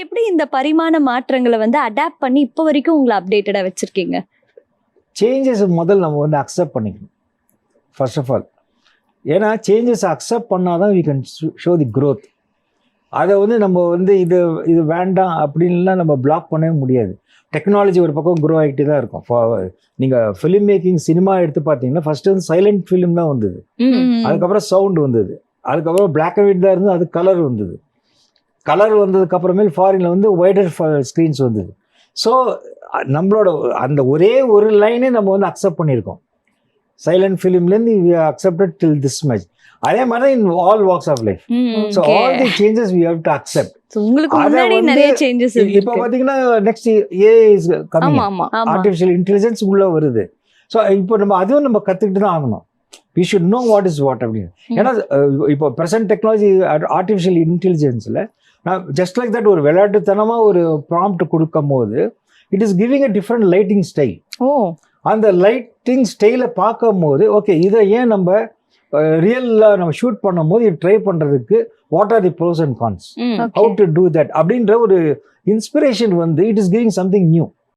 எப்படி இந்த பரிமாண மாற்றங்களை வந்து அடாப்ட் பண்ணி இப்போ வரைக்கும் உங்களை அப்டேட்டடா வச்சிருக்கீங்க? சேஞ்சஸ் முதல்ல நம்ம வந்து அக்செப்ட் பண்ணிக்கணும் ஃபர்ஸ்ட் ஆஃப் ஆல். ஏன்னா சேஞ்சஸ் அக்செப்ட் பண்ணால் தான் we can show the growth. அதை வந்து நம்ம வந்து இது வேண்டாம் அப்படின்லாம் நம்ம பிளாக் பண்ணவே முடியாது. டெக்னாலஜி ஒரு பக்கம் க்ரோ ஆகிட்டு தான் இருக்கும். நீங்கள் ஃபிலிம் மேக்கிங் சினிமா எடுத்து பார்த்தீங்கன்னா ஃபர்ஸ்ட் வந்து சைலண்ட் ஃபிலிம் தான் வந்தது, அதுக்கப்புறம் சவுண்ட் வந்தது, அதுக்கப்புறம் பிளாக் அண்ட் ஒயிட் தான் இருந்தது, அது கலர் வந்தது. கலர் வந்ததுக்கப்புறமேல் ஃபாரினில் வந்து ஒய்டர் ஸ்க்ரீன்ஸ் வந்தது. ஸோ நம்மளோட அந்த ஒரே ஒரு லைனே நம்ம வந்து அக்செப்ட் பண்ணியிருக்கோம். சைலண்ட் ஃபிலிம்லேருந்து we accepted till this much. அதே மாதிரி in all walks of life. So all the changes we have to accept. உங்களுக்கு முன்னாடி நிறைய சேஞ்சஸ் இப்போ பார்த்தீங்கன்னா next AI is coming, artificial intelligence உள்ள வருது. ஸோ இப்போ அதுவும் நம்ம கற்றுக்கிட்டு தான் ஆகணும். We should know what is what அப்படின்னு. ஏன்னா இப்போ ப்ரெசன்ட் டெக்னாலஜி ஆர்டிஃபிஷியல் இன்டெலிஜென்ஸில் நான் ஜஸ்ட் லைக் தட் ஒரு விளையாட்டுத்தனமாக ஒரு ப்ராம்ப்ட் கொடுக்கும் போது it is giving a different lighting style. அந்த லைட்டிங் ஸ்டைலை பார்க்கும் போது ஓகே இதை ஏன் நம்ம ரியலாக நம்ம ஷூட் பண்ணும் போது இது ட்ரை பண்ணுறதுக்கு what are the pros and cons, how to do that அப்படின்ற ஒரு இன்ஸ்பிரேஷன் வந்து it is giving something new.